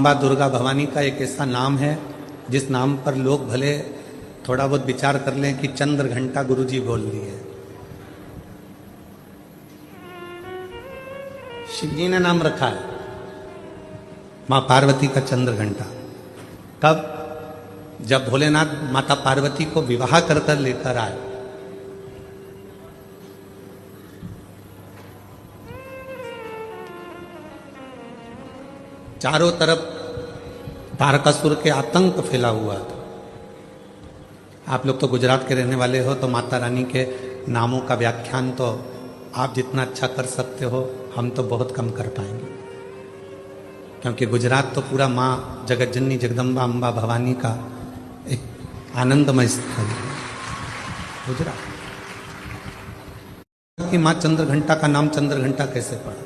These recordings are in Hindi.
माँ दुर्गा भवानी का एक ऐसा नाम है जिस नाम पर लोग भले थोड़ा बहुत विचार कर लें कि चंद्र घंटा गुरुजी बोल दी है। शिव जी ने नाम रखा है मां पार्वती का चंद्र घंटा। कब? जब भोलेनाथ माता पार्वती को विवाह कर कर लेकर आए। चारों तरफ तारकासुर के आतंक फैला हुआ था। आप लोग तो गुजरात के रहने वाले हो, तो माता रानी के नामों का व्याख्यान तो आप जितना अच्छा कर सकते हो हम तो बहुत कम कर पाएंगे, क्योंकि गुजरात तो पूरा माँ जगतजननी जगदम्बा अम्बा भवानी का एक आनंदमय स्थल है गुजरात की। माँ चंद्र घंटा का नाम चंद्र घंटा कैसे पड़ा?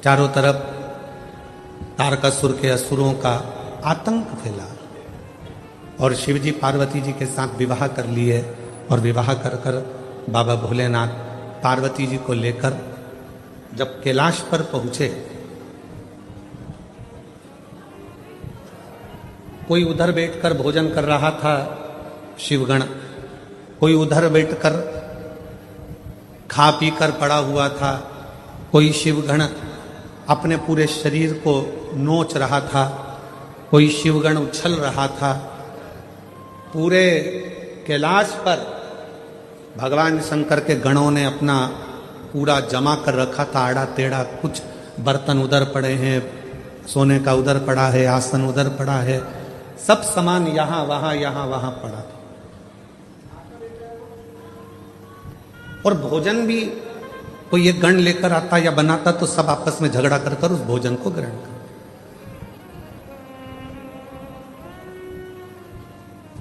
चारों तरफ तारकासुर के असुरों का आतंक फैला और शिवजी पार्वती जी के साथ विवाह कर लिए। और विवाह कर कर बाबा भोलेनाथ पार्वती जी को लेकर जब कैलाश पर पहुंचे, कोई उधर बैठकर भोजन कर रहा था शिवगण, कोई उधर बैठकर खा पी कर पड़ा हुआ था, कोई शिवगण अपने पूरे शरीर को नोच रहा था, कोई शिवगण उछल रहा था। पूरे कैलाश पर भगवान शंकर के गणों ने अपना पूरा जमा कर रखा था, आड़ा टेढ़ा। कुछ बर्तन उधर पड़े हैं, सोने का उधर पड़ा है, आसन उधर पड़ा है, सब सामान यहां वहां पड़ा था। और भोजन भी कोई एक गण लेकर आता या बनाता तो सब आपस में झगड़ा कर कर उस भोजन को ग्रहण कर।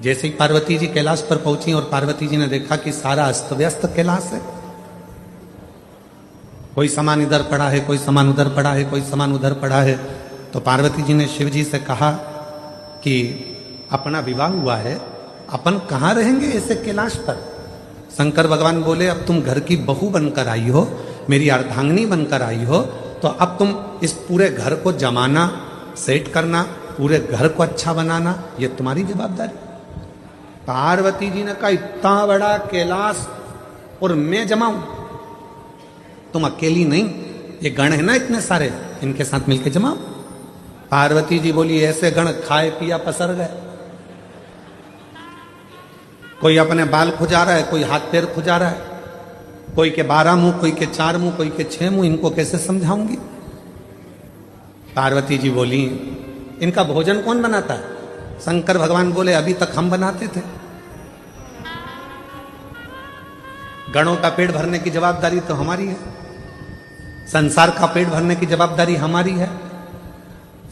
जैसे ही पार्वती जी कैलाश पर पहुंची और पार्वती जी ने देखा कि सारा अस्त व्यस्त कैलाश है, कोई सामान इधर पड़ा है, कोई सामान उधर पड़ा है, कोई सामान उधर पड़ा है, तो पार्वती जी ने शिव जी से कहा कि अपना विवाह हुआ है, अपन कहां रहेंगे ऐसे कैलाश पर? शंकर भगवान बोले, अब तुम घर की बहू बनकर आई हो, मेरी अर्धांगिनी बनकर आई हो, तो अब तुम इस पूरे घर को जमाना, सेट करना, पूरे घर को अच्छा बनाना, ये तुम्हारी जवाबदारी। पार्वती जी ने कहा, इतना बड़ा कैलाश और मैं जमाऊं? तुम अकेली नहीं, ये गण है ना इतने सारे, इनके साथ मिलके जमाओ। पार्वती जी बोली, ऐसे गण खाए पिया पसर गए, कोई अपने बाल खुजा रहा है, कोई हाथ पैर खुजा रहा है, कोई के 12 मुंह, कोई के 4 मुंह, कोई के 6 मुंह, इनको कैसे समझाऊंगी? पार्वती जी बोली, इनका भोजन कौन बनाता है? शंकर भगवान बोले, अभी तक हम बनाते थे। गणों का पेट भरने की जवाबदारी तो हमारी है, संसार का पेट भरने की जवाबदारी हमारी है।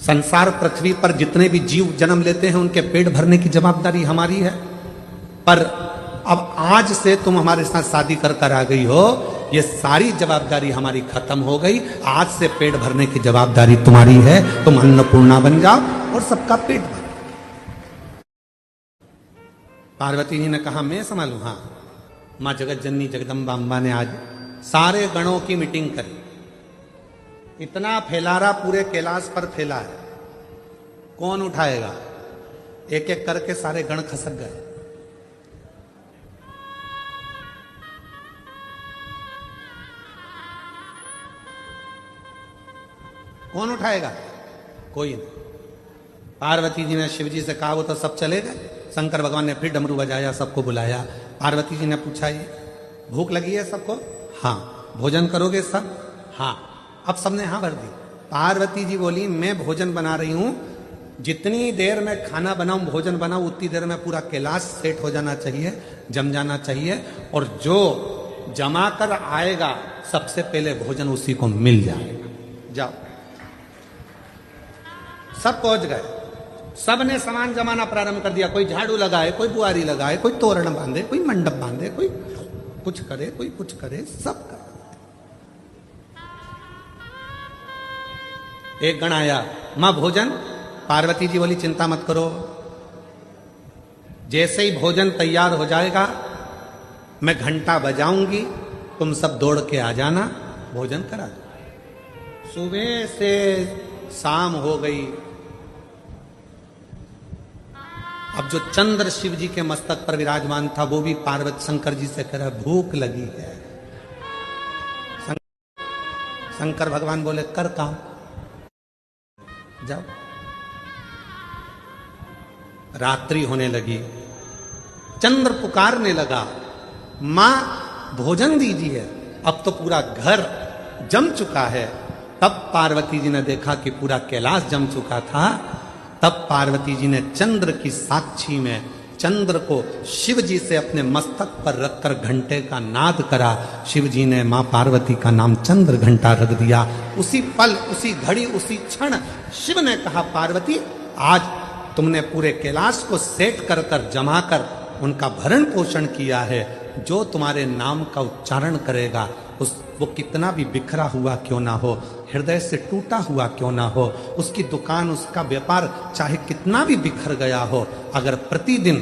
संसार पृथ्वी पर जितने भी जीव जन्म लेते हैं उनके पेट भरने की जवाबदारी हमारी है। पर अब आज से तुम हमारे साथ शादी कर कर आ गई हो, ये सारी जवाबदारी हमारी खत्म हो गई। आज से पेट भरने की जवाबदारी तुम्हारी है, तुम अन्नपूर्णा बन जाओ और सबका पेट भर। पार्वती जी ने कहा, मैं संभालू? हाँ। मां जगतजननी जगदम्बा अम्बा ने आज सारे गणों की मीटिंग करी। इतना फैलारा पूरे कैलाश पर फैला है, कौन उठाएगा? एक एक करके सारे गण खसक गए। कौन उठाएगा? कोई नहीं। पार्वती जी ने शिव जी से कहा, वो तो सब चले गए। शंकर भगवान ने फिर डमरू बजाया, सबको बुलाया। पार्वती जी ने पूछा, ये भूख लगी है सबको? हाँ। भोजन करोगे सब? हाँ। अब सबने हाँ भर दी। पार्वती जी बोली, मैं भोजन बना रही हूं, जितनी देर में खाना बनाऊं, भोजन बनाऊं, उतनी देर में पूरा कैलाश सेट हो जाना चाहिए, जम जाना चाहिए, और जो जमा कर आएगा सबसे पहले भोजन उसी को मिल जाएगा। जाओ। सब पहुंच गए, सबने सामान जमाना प्रारंभ कर दिया। कोई झाड़ू लगाए, कोई बुआरी लगाए, कोई तोरण बांधे, कोई मंडप बांधे, कोई कुछ करे, कोई कुछ करे, सब करे। एक गण आया, मां भोजन। पार्वती जी बोली, चिंता मत करो, जैसे ही भोजन तैयार हो जाएगा मैं घंटा बजाऊंगी, तुम सब दौड़ के आ जाना, भोजन करा दो। सुबह से शाम हो गई। अब जो चंद्र शिव जी के मस्तक पर विराजमान था वो भी पार्वती शंकर जी से कह रहा भूख लगी है। शंकर भगवान बोले कर काम, जाओ। रात्रि होने लगी, चंद्र पुकारने लगा, मां भोजन दीजिए। अब तो पूरा घर जम चुका है। तब पार्वती जी ने देखा कि पूरा कैलाश जम चुका था। तब पार्वती जी ने चंद्र की साक्षी में चंद्र को शिव जी से अपने मस्तक पर रखकर घंटे का नाद करा। शिव जी ने मां पार्वती का नाम चंद्र घंटा रख दिया। उसी पल, उसी घड़ी, उसी क्षण शिव ने कहा पार्वती आज तुमने पूरे कैलाश को सेट कर कर जमा कर उनका भरण पोषण किया है। जो तुम्हारे नाम का उच्चारण करेगा वो कितना भी बिखरा हुआ क्यों ना हो, हृदय से टूटा हुआ क्यों ना हो, उसकी दुकान, उसका व्यापार चाहे कितना भी बिखर गया हो, अगर प्रतिदिन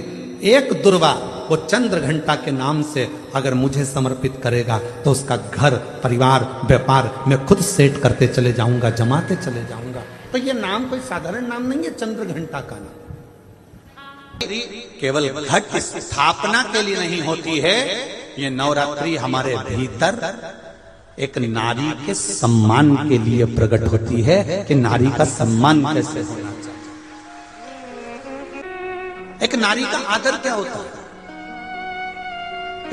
एक दुर्वा वो चंद्र घंटा के नाम से अगर मुझे समर्पित करेगा तो उसका घर, परिवार, व्यापार मैं खुद सेट करते चले जाऊंगा, जमाते चले जाऊंगा। तो ये नाम कोई साधारण नाम नहीं है, चंद्र घंटा का नाम केवल घट स्थापना के लिए नहीं होती है। ये नवरात्रि हमारे भीतर एक नारी के सम्मान के लिए प्रकट होती है कि नारी का सम्मान कैसे होना चाहिए, एक नारी का आदर क्या होता है,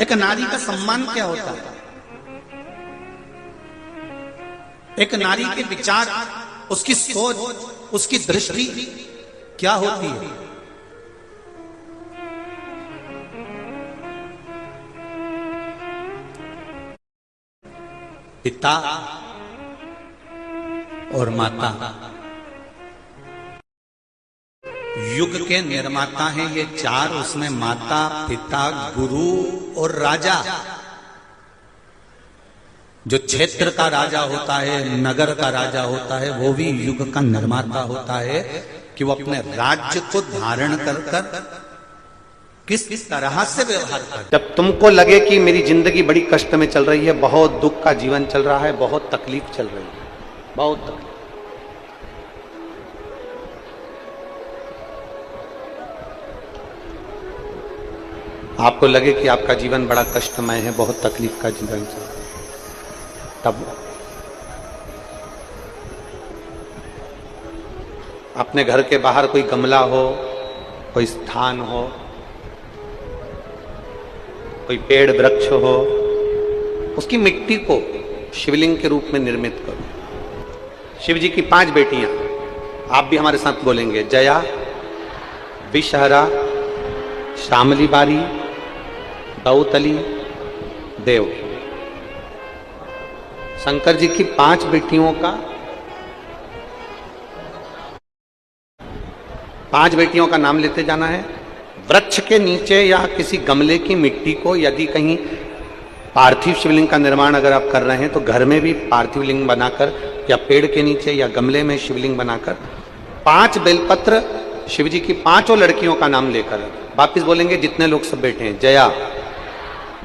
एक नारी का सम्मान क्या होता है, एक नारी के विचार, उसकी सोच, उसकी दृष्टि क्या होती है। पिता और माता युग के निर्माता हैं ये चार। उसमें माता, पिता, गुरु और राजा। जो क्षेत्र का राजा होता है, नगर का राजा होता है, वो भी युग का निर्माता होता है कि वो अपने राज्य को धारण कर कर किस तरह से व्यवहार कर। जब तुमको लगे कि मेरी जिंदगी बड़ी कष्ट में चल रही है, बहुत दुख का जीवन चल रहा है, बहुत तकलीफ चल रही है, बहुत तकलीफ, आपको लगे कि आपका जीवन बड़ा कष्टमय है, बहुत तकलीफ का जीवन चल रहा है, तब अपने घर के बाहर कोई गमला हो, कोई स्थान हो, कोई पेड़ वृक्ष हो, उसकी मिट्टी को शिवलिंग के रूप में निर्मित करो। शिव जी की 5 बेटियां, आप भी हमारे साथ बोलेंगे, जया, विषहरा, श्यामली बारी, दौतली, देव। शंकर जी की 5 बेटियों का 5 बेटियों का नाम लेते जाना है। वृक्ष के नीचे या किसी गमले की मिट्टी को, यदि कहीं पार्थिव शिवलिंग का निर्माण अगर आप कर रहे हैं तो घर में भी पार्थिव लिंग बनाकर या पेड़ के नीचे या गमले में शिवलिंग बनाकर 5 बेलपत्र शिव जी की 5 लड़कियों का नाम लेकर वापिस बोलेंगे जितने लोग सब बैठे हैं, जया,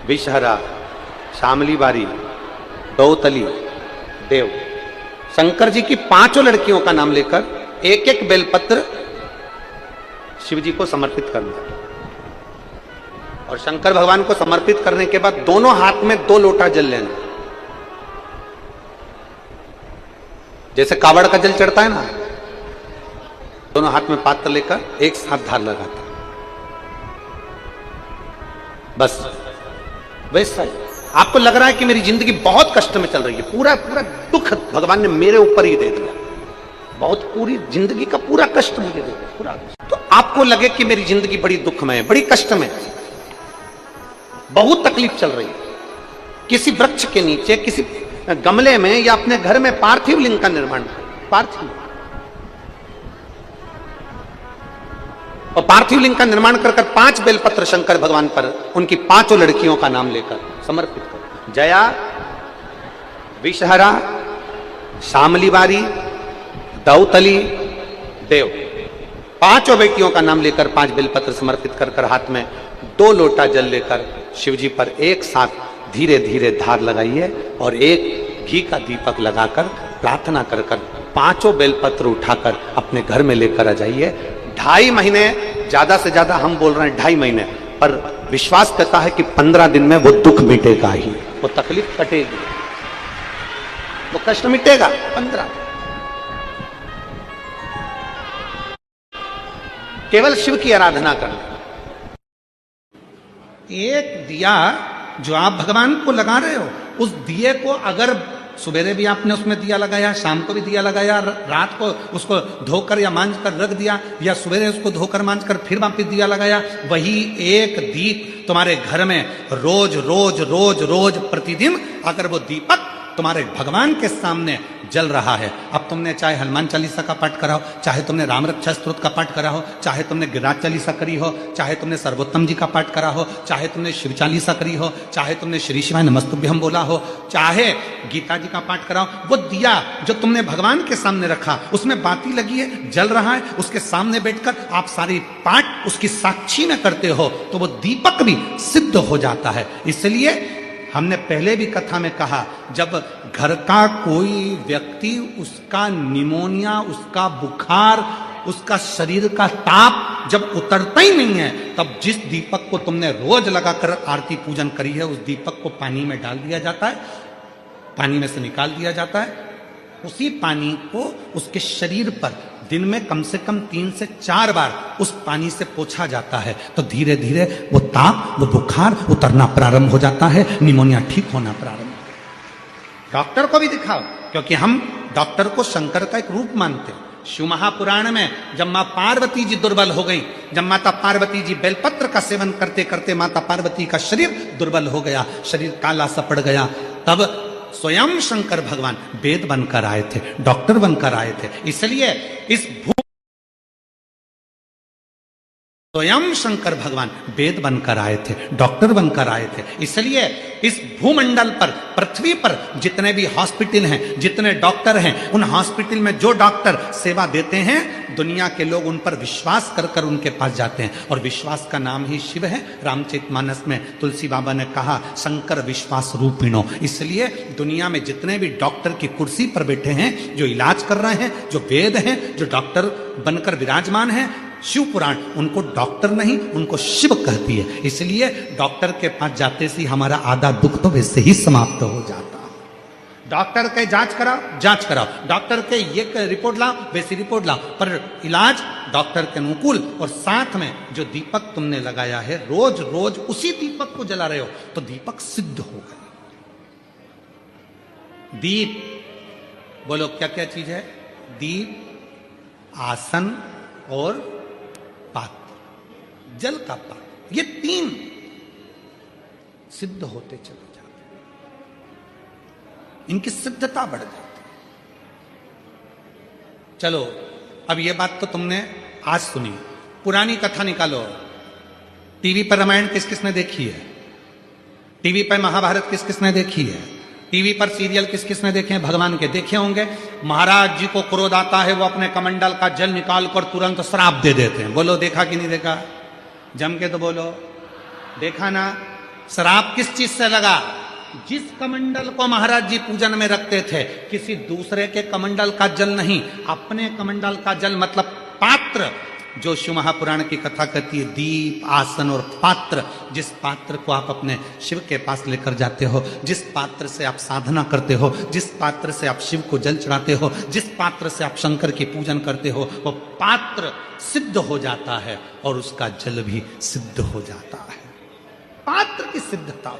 विषहरा, श्यामली बारी, दौतली, देव। शंकर जी की 5 लड़कियों का नाम लेकर एक एक बेलपत्र शिव जी को समर्पित करना। और शंकर भगवान को समर्पित करने के बाद दोनों हाथ में 2 लोटा जल लेना। जैसे कावड़ का जल चढ़ता है ना, दोनों हाथ में पात्र लेकर एक साथ धार लगाता, बस वैसा ही। आपको लग रहा है कि मेरी जिंदगी बहुत कष्ट में चल रही है, पूरा पूरा दुख भगवान ने मेरे ऊपर ही दे दिया, बहुत पूरी जिंदगी का पूरा कष्ट मुझे दे दिया, पूरा। तो आपको लगे कि मेरी जिंदगी बड़ी दुखमय है, बड़ी कष्ट में, बहुत तकलीफ चल रही है, किसी वृक्ष के नीचे, किसी गमले में या अपने घर में पार्थिव लिंग का निर्माण, पार्थिव और पार्थिव लिंग का निर्माण कर 5 बेलपत्र शंकर भगवान पर उनकी 5 लड़कियों का नाम लेकर समर्पित करो। जया, विषहरा, श्यामली बारी, दौतली, देव। 5 बेटियों का नाम लेकर 5 बेलपत्र समर्पित कर हाथ में 2 लोटा जल लेकर शिव जी पर एक साथ धीरे धीरे धार लगाइए और एक घी का दीपक लगाकर प्रार्थना कर पांचों बेलपत्र उठाकर अपने घर में लेकर आ जाइए। 2.5 महीने, ज्यादा से ज्यादा हम बोल रहे हैं 2.5 महीने, पर विश्वास करता है कि 15 दिन में वो दुख मिटेगा ही, वो तकलीफ कटेगी, वो कष्ट मिटेगा 15। केवल शिव की आराधना करना। एक दिया जो आप भगवान को लगा रहे हो, उस दिए को अगर सवेरे भी आपने उसमें दिया लगाया, शाम को भी दिया लगाया, रात को उसको धोकर या मांझ कर रख दिया, या सवेरे उसको धोकर मांझ कर फिर वापिस दिया लगाया, वही एक दीप तुम्हारे घर में रोज रोज रोज रोज प्रतिदिन अगर वो दीपक तुम्हारे भगवान के सामने जल रहा है। अब तुमने चाहे हनुमान चालीसा का पाठ करा हो, चाहे तुमने राम रक्षा स्तोत्र का पाठ करा हो, चाहे तुमने गिरिराज चालीसा करी हो, चाहे तुमने सर्वोत्तम जी का पाठ करा हो, चाहे तुमने शिव चालीसा करी हो, चाहे तुमने श्री शिवाय नमस्तुभ्यम बोला हो, चाहे गीता जी का पाठ करा हो, वो दिया जो तुमने भगवान के सामने रखा, उसमें बाती लगी है, जल रहा है, उसके सामने बैठकर आप सारी पाठ उसकी साक्षी में करते हो, तो वो दीपक भी सिद्ध हो जाता है। इसलिए हमने पहले भी कथा में कहा, जब घर का कोई व्यक्ति, उसका निमोनिया, उसका बुखार, उसका शरीर का ताप जब उतरता ही नहीं है, तब जिस दीपक को तुमने रोज लगाकर आरती पूजन करी है, उस दीपक को पानी में डाल दिया जाता है, पानी में से निकाल दिया जाता है। उसी पानी को उसके शरीर पर दिन में कम से कम 3 से 4 बार उस पानी से पोंछा जाता है, तो धीरे धीरे वो ताप, वो बुखार उतरना प्रारंभ हो जाता है, निमोनिया ठीक होना प्रारंभ। डॉक्टर को भी दिखाओ, क्योंकि हम डॉक्टर को शंकर का एक रूप मानते हैं। शिव महापुराण में जब मां पार्वती जी दुर्बल हो गई, जब माता पार्वती जी बेलपत्र का सेवन करते करते माता पार्वती का शरीर दुर्बल हो गया, शरीर काला सा पड़ गया, तब स्वयं शंकर भगवान वेद बनकर आए थे, डॉक्टर बनकर आए थे। इसलिए इस स्वयं शंकर भगवान वेद बनकर आए थे, डॉक्टर बनकर आए थे। इसलिए इस भूमंडल पर, पृथ्वी पर जितने भी हॉस्पिटल हैं, जितने डॉक्टर हैं, उन हॉस्पिटल में जो डॉक्टर सेवा देते हैं, दुनिया के लोग उन पर विश्वास कर कर उनके पास जाते हैं, और विश्वास का नाम ही शिव है। रामचरितमानस में तुलसी बाबा ने कहा, शंकर विश्वास रूपिणो। इसलिए दुनिया में जितने भी डॉक्टर की कुर्सी पर बैठे हैं, जो इलाज कर रहे हैं, जो वेद हैं, जो डॉक्टर बनकर विराजमान हैं, शिव पुराण उनको डॉक्टर नहीं, उनको शिव कहती है। इसलिए डॉक्टर के पास जाते से हमारा आधा दुख तो वैसे ही समाप्त हो जाता। डॉक्टर के जांच कराओ, डॉक्टर के ये रिपोर्ट लाओ, वैसी रिपोर्ट लाओ, पर इलाज डॉक्टर के अनुकूल। और साथ में जो दीपक तुमने लगाया है, रोज रोज उसी दीपक को जला रहे हो, तो दीपक सिद्ध होगा। दीप, बोलो क्या क्या चीज है? दीप, आसन और पात्र, जल का पात्र, ये 3 सिद्ध होते चले जाते, इनकी सिद्धता बढ़ जाती। चलो, अब ये बात तो तुमने आज सुनी, पुरानी कथा निकालो। टीवी पर रामायण किस किसने देखी है? टीवी पर महाभारत किस किसने देखी है? टीवी पर सीरियल किस किसने देखे हैं? भगवान के देखे होंगे। महाराज जी को क्रोध आता है, वो अपने कमंडल का जल निकाल कर तुरंत श्राप दे देते हैं। बोलो देखा कि नहीं देखा? जम के तो बोलो, देखा ना? श्राप किस चीज से लगा? जिस कमंडल को महाराज जी पूजन में रखते थे, किसी दूसरे के कमंडल का जल नहीं, अपने कमंडल का जल, मतलब पात्र। जो शिव महापुराण की कथा कहती है, दीप, आसन और पात्र, जिस पात्र को आप अपने शिव के पास लेकर जाते हो, जिस पात्र से आप साधना करते हो, जिस पात्र से आप शिव को जल चढ़ाते हो, जिस पात्र से आप शंकर की पूजन करते हो, वो पात्र सिद्ध हो जाता है और उसका जल भी सिद्ध हो जाता है। पात्र की सिद्धता।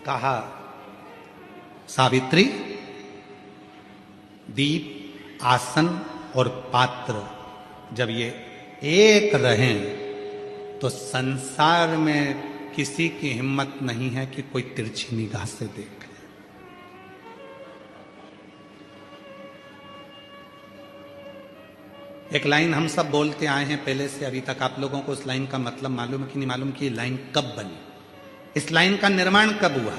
कहा, सावित्री, दीप, आसन और पात्र जब ये एक रहें, तो संसार में किसी की हिम्मत नहीं है कि कोई तिरछी निगाह से देखे। एक लाइन हम सब बोलते आए हैं पहले से अभी तक। आप लोगों को उस लाइन का मतलब मालूम है कि नहीं मालूम, कि ये लाइन कब बनी, इस लाइन का निर्माण कब हुआ?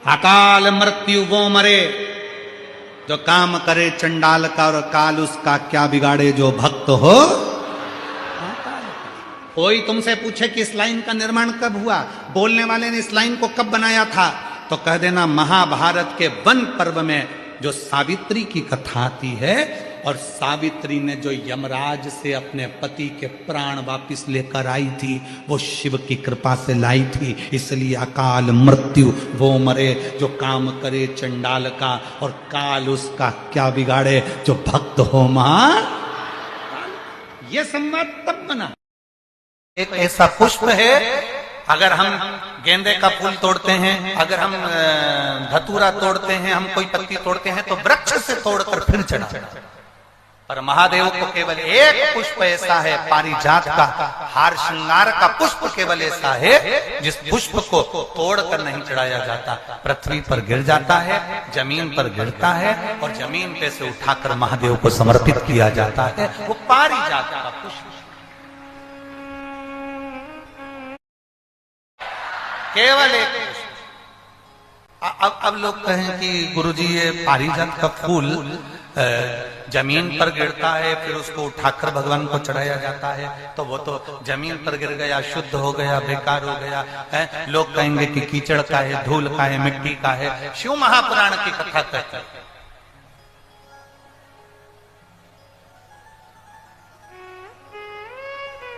अकाल मृत्यु वो मरे जो काम करे चंडाल का, और काल उसका क्या बिगाड़े जो भक्त हो। कोई तुमसे पूछे कि इस लाइन का निर्माण कब हुआ, बोलने वाले ने इस लाइन को कब बनाया था, तो कह देना महाभारत के वन पर्व में जो सावित्री की कथा आती है, और सावित्री ने जो यमराज से अपने पति के प्राण वापिस लेकर आई थी, वो शिव की कृपा से लाई थी। इसलिए अकाल मृत्यु वो मरे जो काम करे चंडाल का, और काल उसका क्या बिगाड़े जो भक्त हो मां। ये संवाद तब बना। एक ऐसा पुष्प है, अगर हम गेंदे का फूल तोड़ते हैं, अगर हम धतूरा तोड़ते हैं, हम कोई पत्ती तोड़ते हैं तो वृक्ष से तोड़कर फिर चढ़ाते हैं। पर महादेव को केवल एक पुष्प ऐसा है, पारिजात का हार श्रृंगार का पुष्प केवल ऐसा है जिस पुष्प को तोड़कर नहीं चढ़ाया जाता, पृथ्वी पर गिर जाता है, जमीन पर गिरता है और जमीन पे से उठाकर महादेव को समर्पित किया जाता है। वो पारिजात का पुष्प केवल एक पुष्प। अब लोग कहें कि गुरुजी ये पारिजात का फूल जमीन पर गिरता है, फिर उसको उठाकर भगवान को चढ़ाया जाता है, तो वो तो जमीन पर गिर गया, शुद्ध हो गया, बेकार हो गया है। लोग कहेंगे कि कीचड़ का है, धूल का है, मिट्टी का है। शिव महापुराण की कथा कहती है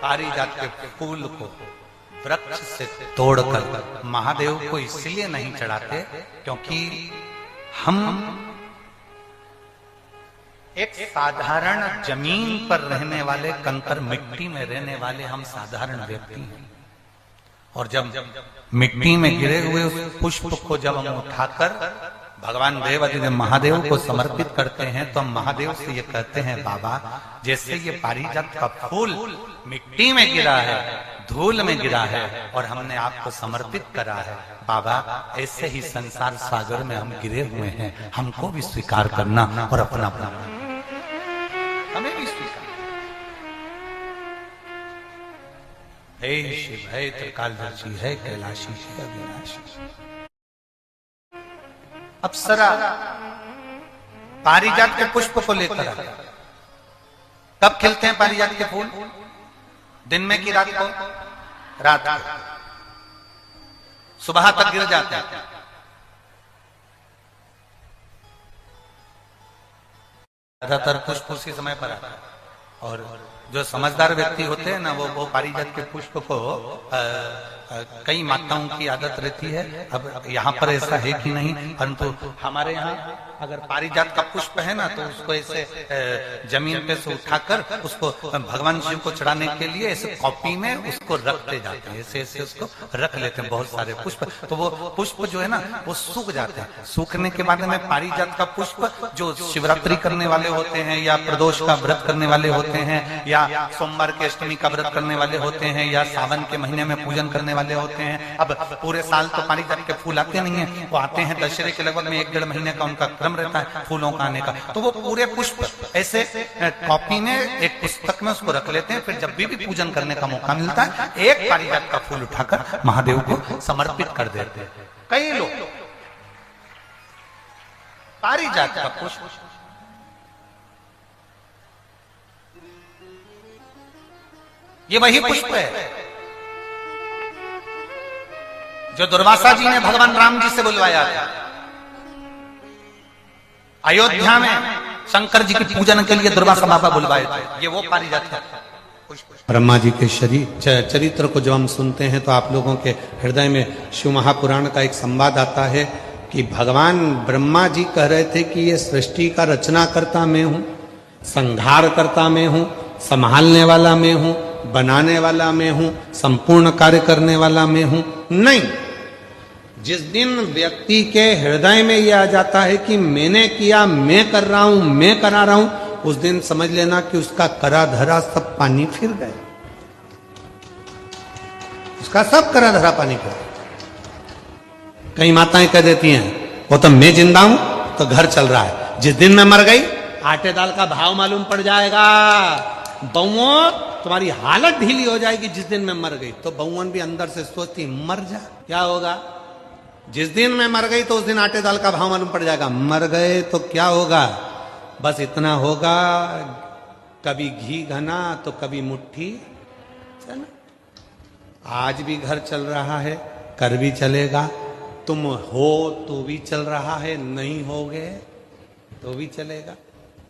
पारिजात के फूल को वृक्ष से तोड़कर महादेव को इसलिए नहीं चढ़ाते क्योंकि हम एक साधारण जमीन पर रहने वाले, कंकर मिट्टी में रहने वाले हम साधारण व्यक्ति हैं। और जब मिट्टी में गिरे हुए उस पुष्प को जब हम उठाकर भगवान देवाधिदेव महादेव को समर्पित करते हैं, तो हम महादेव से ये कहते हैं, बाबा जैसे ये पारिजात का फूल मिट्टी में गिरा है, धूल में गिरा है और हमने आपको समर्पित करा है, बाबा ऐसे ही संसार सागर में हम गिरे हुए हैं, हमको भी स्वीकार करना और अपना हमें भी स्वीकार। हे शिव, हे त्रिकालदर्शी, है कैलाशी, है अविनाशी। अप्सरा पारिजात के पुष्प को लेकर आए। कब खिलते हैं पारिजात के फूल? दिन में की रात को? रात को। सुबह तक गिर जाते हैं। ज्यादातर पुष्प उसी समय पर आता है। और जो समझदार व्यक्ति होते हैं ना, वो पारिजात के पुष्प को कई माताओं की आदत रहती है। अब यहाँ पर ऐसा है कि नहीं, परंतु हमारे यहाँ अगर पारिजात का पुष्प है ना, तो उसको ऐसे जमीन पे से उठाकर उसको भगवान शिव को चढ़ाने के लिए ऐसे कॉपी में उसको रखते जाते हैं, ऐसे ऐसे उसको रख लेते हैं बहुत सारे पुष्प। तो वो पुष्प जो है ना वो सूख जाते हैं। सूखने के बाद में पारिजात का पुष्प जो शिवरात्रि करने वाले होते हैं, या प्रदोष का व्रत करने वाले होते हैं, या सोमवार के अष्टमी का व्रत करने वाले होते हैं, या सावन के महीने में पूजन करने वाले होते हैं। अब पूरे साल तो पारिजात के फूल आते नहीं है, वो आते हैं दशहरे के लगभग में 1-1.5 महीने का उनका क्रम रहता है फूलों का आने का। तो वो पूरे पुष्प ऐसे कॉपी में एक पुस्तक में उसको रख लेते हैं। फिर जब भी पूजन करने का मौका मिलता है, एक पारिजात का फूल उठाकर महादेव को समर्पित कर देते हैं। कई लोग पारिजात का पुष्प ये वही पुष्प है जो दुर्वासा जी ने भगवान राम जी से बुलवाया था अयोध्या में। शंकर जी की पूजन के लिए दुर्वासा बाबा बुलवाए थे। ये वो पारिजात का पुष्प। ब्रह्मा जी के चरित्र को जब हम सुनते हैं तो आप लोगों के हृदय में शिव महापुराण का एक संवाद आता है कि भगवान ब्रह्मा जी कह रहे थे कि ये सृष्टि का रचना करता मैं हूं, संहार करता मैं हूं, संभालने वाला मैं हूं, बनाने वाला मैं हूं, संपूर्ण कार्य करने वाला मैं हूं। नहीं, जिस दिन व्यक्ति के हृदय में यह आ जाता है कि मैंने किया, मैं कर रहा हूं, मैं करा रहा हूं, उस दिन समझ लेना कि उसका करा धरा सब पानी फिर गए, उसका सब करा धरा पानी फिर गए। कई माताएं कह देती हैं वो तो मैं जिंदा हूं तो घर चल रहा है, जिस दिन मैं मर गई आटे दाल का भाव मालूम पड़ जाएगा। बहुओं तुम्हारी हालत ढीली हो जाएगी जिस दिन मैं मर गई। तो बहुओं भी अंदर से सोचती मर जा, क्या होगा? जिस दिन मैं मर गई तो उस दिन आटे दाल का भाव मालूम पड़ जाएगा। मर गए तो क्या होगा? बस इतना होगा, कभी घी घना तो कभी मुट्ठी चना। आज भी घर चल रहा है, कर भी चलेगा। तुम हो तो भी चल रहा है, नहीं होगे तो भी चलेगा।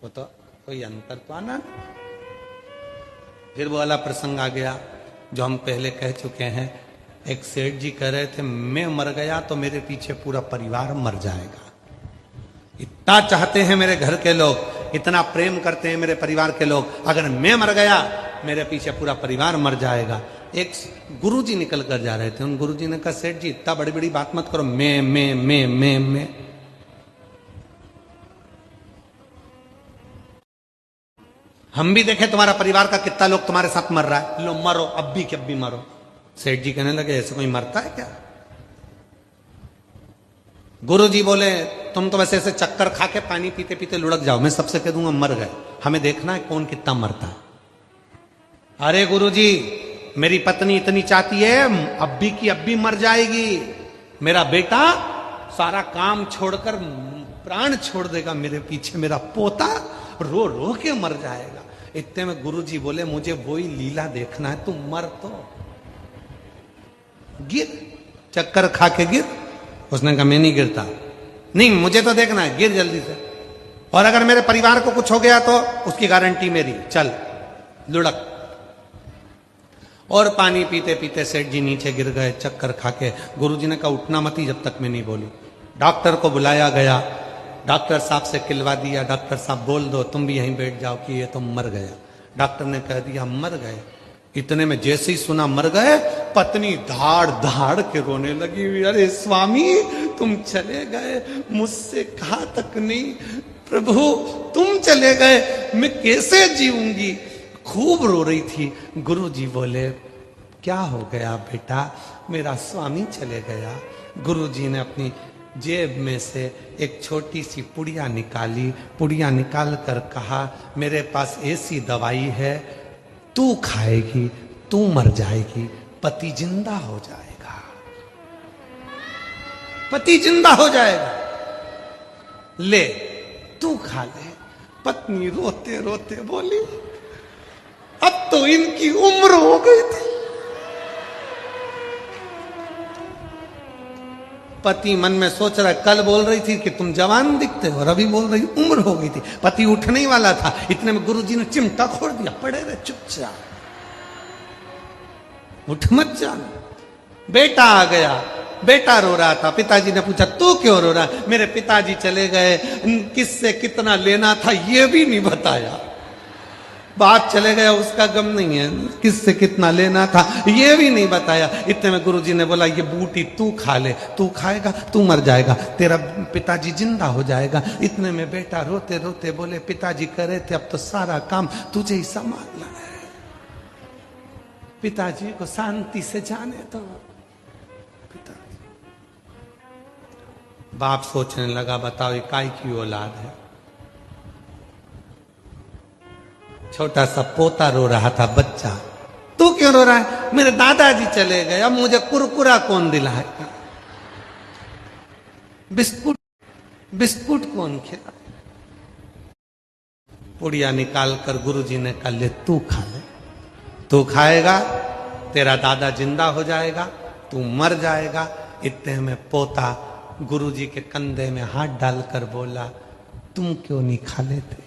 वो तो कोई अंतर तो आना। फिर वो वाला प्रसंग आ गया जो हम पहले कह चुके हैं। एक सेठ जी कह रहे थे, मैं मर गया तो मेरे पीछे पूरा परिवार मर जाएगा। इतना चाहते हैं मेरे घर के लोग, इतना प्रेम करते हैं मेरे परिवार के लोग, अगर मैं मर गया मेरे पीछे पूरा परिवार मर जाएगा। एक गुरुजी निकल कर जा रहे थे, उन गुरुजी ने कहा, सेठ जी इतना बड़ी बड़ी बात मत करो, मैं। हम भी देखें तुम्हारा परिवार का कितना लोग तुम्हारे साथ मर रहा है, लो मरो, अब भी कि अब भी मरो। सेठ जी कहने लगे, ऐसे कोई मरता है क्या? गुरुजी बोले, तुम तो वैसे ऐसे चक्कर खा के पानी पीते पीते लुढ़क जाओ, मैं सबसे कह दूंगा मर गए, हमें देखना है कौन कितना मरता है। अरे गुरुजी, मेरी पत्नी इतनी चाहती है, अब भी की अब भी मर जाएगी। मेरा बेटा सारा काम छोड़कर प्राण छोड़ देगा मेरे पीछे, मेरा पोता रो रो के मर जाएगा। इतने में गुरुजी बोले, मुझे वही लीला देखना है, तुम मर तो गिर, चक्कर खा के गिर। उसने कहा, मैं नहीं गिरता। नहीं, मुझे तो देखना है, गिर जल्दी से, और अगर मेरे परिवार को कुछ हो गया तो उसकी गारंटी मेरी, चल लुढ़क। और पानी पीते पीते सेठ जी नीचे गिर गए चक्कर खा के। गुरुजी ने कहा, उठना मत ही जब तक मैं नहीं बोली। डॉक्टर को बुलाया गया, डॉक्टर साहब से किलवा दिया, डॉक्टर साहब बोल दो तुम भी यहीं बैठ जाओ कि ये तो मर गया। डॉक्टर ने कह दिया मर गए। इतने में जैसे ही सुना मर गए, पत्नी धाड़ धाड़ के रोने लगी, अरे स्वामी तुम चले गए, मुझसे कहा तक नहीं, प्रभु तुम चले गए, मैं कैसे जीऊंगी। खूब रो रही थी। गुरुजी बोले, क्या हो गया बेटा, मेरा स्वामी चले गया। गुरुजी ने अपनी जेब में से एक छोटी सी पुड़िया निकाली, पुड़िया निकाल कर कहा, मेरे पास ऐसी दवाई है, तू खाएगी तू मर जाएगी, पति जिंदा हो जाएगा, पति जिंदा हो जाएगा, ले तू खा ले। पत्नी रोते रोते बोली, अब तो इनकी उम्र हो गई थी। पति मन में सोच रहा है, कल बोल रही थी कि तुम जवान दिखते हो और अभी बोल रही उम्र हो गई थी। पति उठने ही वाला था, इतने में गुरुजी ने चिमटा खोल दिया, पड़े रहे चुपचाप, उठ मत जाना। बेटा आ गया, बेटा रो रहा था। पिताजी ने पूछा, तू क्यों रो रहा? मेरे पिताजी चले गए, किससे कितना लेना था ये भी नहीं बताया। बाप चले गया उसका गम नहीं है, किससे कितना लेना था ये भी नहीं बताया। इतने में गुरुजी ने बोला, ये बूटी तू खा ले, तू खाएगा तू मर जाएगा, तेरा पिताजी जिंदा हो जाएगा। इतने में बेटा रोते रोते बोले, पिताजी कह रहे थे अब तो सारा काम तुझे ही संभालना है, पिताजी को शांति से जाने दो। पिताजी, बाप सोचने लगा, बताओ ये काय की औलाद है। छोटा सा पोता रो रहा था, बच्चा, तू क्यों रो रहा है? मेरे दादाजी चले गए, अब मुझे कुरकुरा कौन दिलाएगा, बिस्कुट बिस्कुट कौन खिलाए? पुड़िया निकाल कर गुरुजी ने कहा, ले तू खा ले, तू खाएगा तेरा दादा जिंदा हो जाएगा, तू मर जाएगा। इतने में पोता गुरुजी के कंधे में हाथ डालकर बोला, तुम क्यों नहीं खा लेते?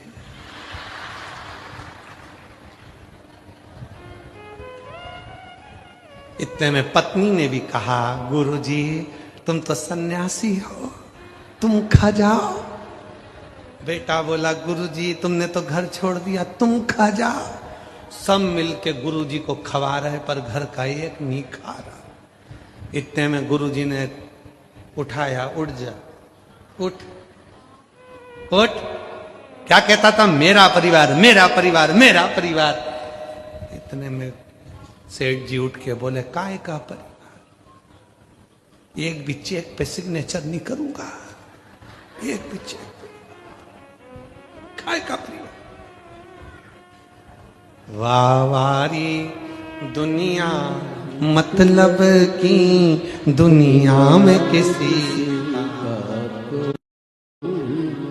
इतने में पत्नी ने भी कहा, गुरुजी तुम तो सन्यासी हो, तुम खा जाओ। बेटा बोला, गुरुजी तुमने तो घर छोड़ दिया, तुम खा जाओ। सब मिलके गुरुजी को खवा रहे, पर घर का एक नहीं खा रहा। इतने में गुरुजी ने उठाया, उठ जा, उठ उठ। क्या कहता था? मेरा परिवार मेरा परिवार मेरा परिवार। इतने में सेठ जी उठ के बोले, काय का परिवार? एक भी चेक पे सिग्नेचर नहीं करूंगा, एक भी चेक पे, काय का परिवार? वावारी दुनिया मतलब की दुनिया में किसी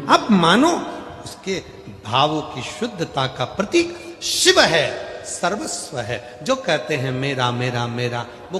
आप मानो उसके भावों की शुद्धता का प्रतीक शिव है। सर्वस्व है। जो कहते हैं मेरा मेरा मेरा, वो